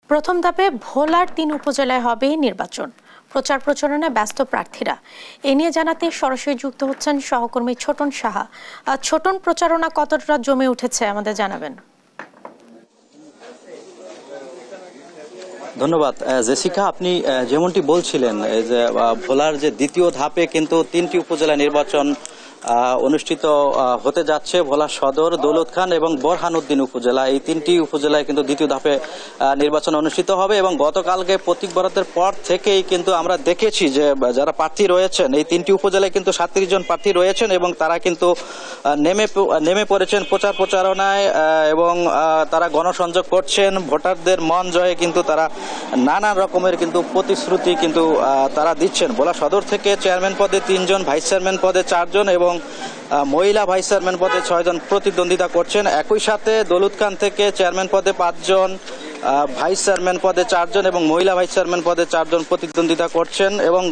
প্রথম ধাপে ভোলার ৩ উপজেলায় হবে নির্বাচন। প্রচার প্রচারণায় ব্যস্ত প্রার্থীরা। এ নিয়ে জানাতে সরাসরি যুক্ত হচ্ছেন সহকর্মী ছোটন সাহা। ছোটন, প্রচারণা কতটা জমে উঠেছে আমাদের জানাবেন। ধন্যবাদ জেসিকা। আপনি যেমনটি বলছিলেন যে ভোলার যে দ্বিতীয় ধাপে কিন্তু ৩টি উপজেলা নির্বাচন অনুষ্ঠিত হতে যাচ্ছে। ভোলা সদর, দৌলত খান এবং বোরহানউদ্দিন উপজেলা, এই ৩টি উপজেলায় কিন্তু দ্বিতীয় ধাপে নির্বাচন অনুষ্ঠিত হবে। এবং গতকালকে প্রতীক বরাদ্দের পর থেকেই কিন্তু আমরা দেখেছি যে যারা প্রার্থী রয়েছেন এই ৩টি উপজেলায় কিন্তু ৩৭ জন প্রার্থী রয়েছেন এবং তারা কিন্তু নেমে পড়েছেন প্রচার প্রচারণায় এবং তারা গণসংযোগ করছেন। ভোটারদের মন জয়ে কিন্তু তারা নানা রকমের কিন্তু প্রতিশ্রুতি কিন্তু তারা দিচ্ছেন। ভোলা সদর থেকে চেয়ারম্যান পদে ৩ জন, ভাইস চেয়ারম্যান পদে ৪ জন এবং মহিলা ভাইস চেয়ারম্যান পদে ৬ জন প্রতিদ্বন্দ্বিতা করছেন। একই সাথে দৌলত খান থেকে চেয়ারম্যান পদে ৫ জন, ভাইস চেয়ারম্যান পদে ৪ জন এবং মহিলা ভাইস চেয়ারম্যান পদে ৪ জন প্রতিদ্বন্দ্বিতা করছেন। এবং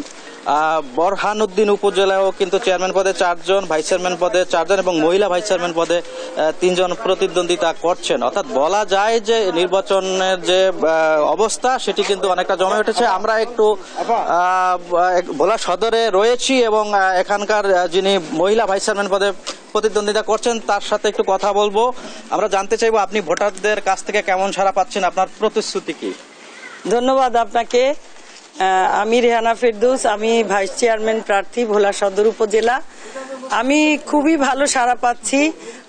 বোরহানউদ্দিন উপজেলায়ও কিন্তু চেয়ারম্যান পদে ৪ জন, ভাইস চেয়ারম্যান পদে ৪ জন এবং মহিলা ভাইস চেয়ারম্যান পদে ৩ জন প্রতিদ্বন্দ্বিতা করছেন। অর্থাৎ বলা যায় যে নির্বাচনের যে অবস্থা সেটি কিন্তু অনেকটা জমে উঠেছে। আমরা একটু ভোলা সদরে রয়েছি এবং এখানকার যিনি মহিলা ভাইস চেয়ারম্যান পদে প্রতিদ্বন্দ্বিতা করছেন তার সাথে একটু কথা বলবো। আমরা জানতে চাইবো আপনি ভোটারদের কাছ থেকে কেমন সাড়া পাচ্ছেন, আপনার প্রতিশ্রুতি কি? ধন্যবাদ আপনাকে। আমি রেহানা ফেরদৌস, আমি ভাইস চেয়ারম্যান প্রার্থী ভোলা সদর উপজেলা। আমি খুবই ভালো সাড়া পাচ্ছি।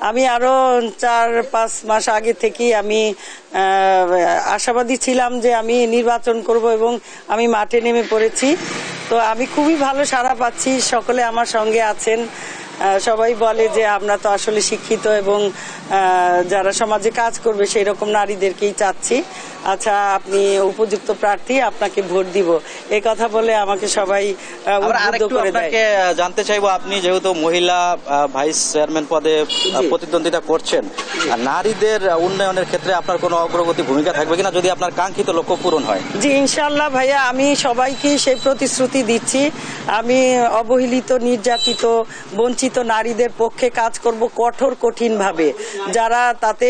আমি আরো ৪-৫ মাস আগে থেকেই আমি আশাবাদী ছিলাম যে আমি নির্বাচন করব এবং আমি মাঠে নেমে পড়েছি। তো আমি খুবই ভালো সাড়া পাচ্ছি, সকলে আমার সঙ্গে আছেন। সবাই বলে যে আমরা তো আসলে শিক্ষিত এবং যারা সমাজে কাজ করবে সেই রকম নারীদেরকেই চাচ্ছি। আচ্ছা, আপনি উপযুক্ত প্রার্থী, আপনাকে ভোট দিব, এই কথা বলে আমাকে সবাই উদ্বুদ্ধ করে দেয়। জানতে চাইবো, আপনি যেহেতু মহিলা ভাইস চেয়ারম্যান পদে প্রতিদ্বন্দ্বিতা করছেন, নারীদের উন্নয়নের ক্ষেত্রে আপনার কোনো অগ্রগতি ভূমিকা থাকবে কিনা যদি আপনার কাঙ্ক্ষিত লক্ষ্য পূরণ হয়? জি, ইনশাআল্লাহ ভাইয়া, আমি সবাইকে সেই প্রতিশ্রুতি দিচ্ছি। আমি অবহেলিত, নির্যাতিত, বঞ্চিত নারীদের পক্ষে কাজ করব কঠিন ভাবে, যারা তাতে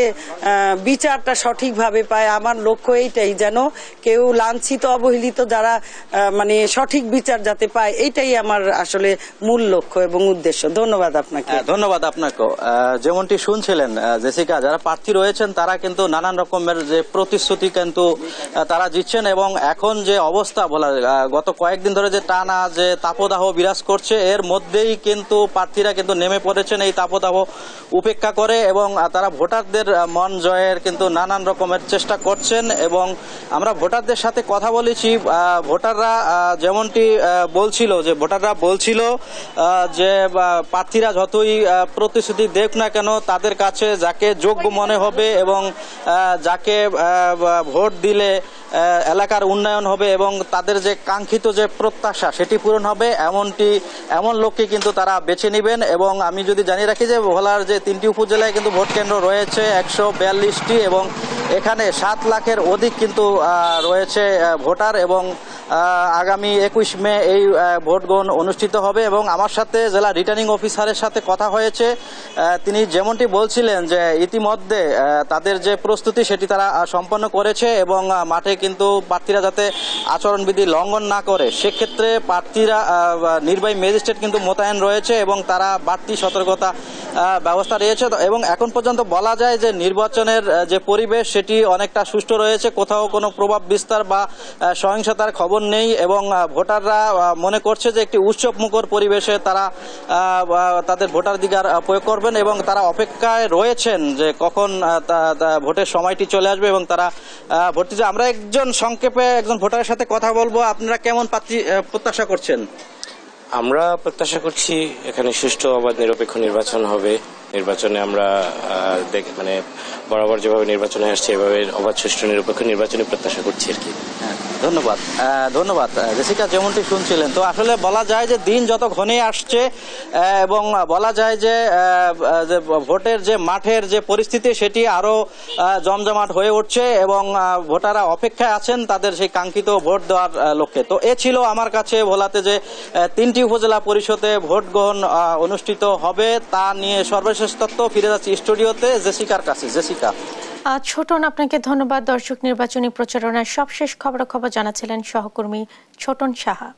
বিচারটা সঠিকভাবে পায়। আমার লক্ষ্য এইটাই, যেন কেউ লাঞ্ছিত, অবহেলিত যারা মানে সঠিক বিচার যাতে পায়, এইটাই আমার আসলে মূল লক্ষ্য এবং উদ্দেশ্য। ধন্যবাদ আপনাকে। ধন্যবাদ আপনাকেও। যেমনটি শুনছিলেন জেসিকা, যারা প্রার্থী রয়েছেন তারা কিন্তু নানান রকমের যে প্রতিশ্রুতি কিন্তু তারা দিচ্ছেন এবং এখন যে অবস্থা বলা, গত কয়েকদিন ধরে যে টানা যে তাপদাহ বিরাজ করছে, এর মধ্যেই কিন্তু প্রার্থীরা কিন্তু নেমে পড়েছেন এই তাপদাহ উপেক্ষা করে এবং তারা ভোটারদের মন জয়ের কিন্তু নানান রকমের চেষ্টা করছেন। এবং আমরা ভোটারদের সাথে কথা বলেছি, ভোটাররা যেমনটি বলছিল যে প্রার্থীরা যতই প্রতিশ্রুতি দেখ না কেন, তাদের কাছে যাকে যোগ্য মনে হবে এবং যাকে ভোট দিলে এলাকার উন্নয়ন হবে এবং তাদের যে কাঙ্ক্ষিত যে প্রত্যাশা সেটি পূরণ হবে, এমন লোককে কিন্তু তারা বেছে নেবেন। এবং আমি যদি জানিয়ে রাখি যে ভোলার যে 3টি উপজেলায় কিন্তু ভোট কেন্দ্র রয়েছে 142টি এবং এখানে 7 লাখের অধিক কিন্তু রয়েছে ভোটার এবং আগামী 21 মে এই ভোট গ্রহণ অনুষ্ঠিত হবে। এবং আমার সাথে জেলা রিটার্নিং অফিসারের সাথে কথা হয়েছে, তিনি যেমনটি বলছিলেন যে ইতিমধ্যে তাদের যে প্রস্তুতি সেটি তারা সম্পন্ন করেছে এবং মাঠে কিন্তু প্রার্থীরা যাতে আচরণবিধি লঙ্ঘন না করে সেক্ষেত্রে প্রার্থীরা নির্বাহী ম্যাজিস্ট্রেট কিন্তু মোতায়েন রয়েছে এবং তারা বাড়তি সতর্কতা ব্যবস্থা রয়েছে। এবং এখন পর্যন্ত বলা যায় যে নির্বাচনের যে পরিবেশ সেটি অনেকটা সুষ্ঠু রয়েছে, কোথাও কোনো প্রভাব বিস্তার বা সহিংসতার খবর নেই এবং ভোটাররা মনে করছে যে একটি উৎসবমুখর পরিবেশে তারা তাদের ভোটাধিকার প্রয়োগ করবেন এবং তারা অপেক্ষায় রয়েছেন যে কখন ভোটের সময়টি চলে আসবে এবং তারা ভোট দিতে। আমরা সংক্ষেপে একজন ভোটারের সাথে কথা বলবো। আপনারা কেমন প্রত্যাশা করছেন? আমরা প্রত্যাশা করছি এখানে সুষ্ঠু, অবাধ, নিরপেক্ষ নির্বাচন হবে। নির্বাচনে আমরা মানে বরাবর যেভাবে নির্বাচনে আসছে এভাবে অবাধ, সুষ্ঠু, নিরপেক্ষ নির্বাচনে প্রত্যাশা করছি আর কি। ধন্যবাদ জেসিকা। যেমনটি শুনছিলেন, তো আসলে বলা যায় যে দিন যত ঘনিয়ে আসছে এবং বলা যায় যে ভোটের যে মাঠের যে পরিস্থিতি সেটি আরো জমজমাট হয়ে উঠছে এবং ভোটাররা অপেক্ষায় আছেন তাদের সেই কাঙ্ক্ষিত ভোট দেওয়ার লক্ষ্যে। তো এ ছিল আমার কাছে ভোলাতে যে 3টি উপজেলা পরিষদে ভোট গ্রহণ অনুষ্ঠিত হবে তা নিয়ে সর্বশেষ তথ্য। ফিরে যাচ্ছি স্টুডিওতে জেসিকার কাছে। জেসিকা। ছোটন, আপনাকে ধন্যবাদ। দর্শক, নির্বাচনী প্রচারণার সবশেষ খবরাখবর জানাচ্ছিলেন সহকর্মী ছোটন সাহা।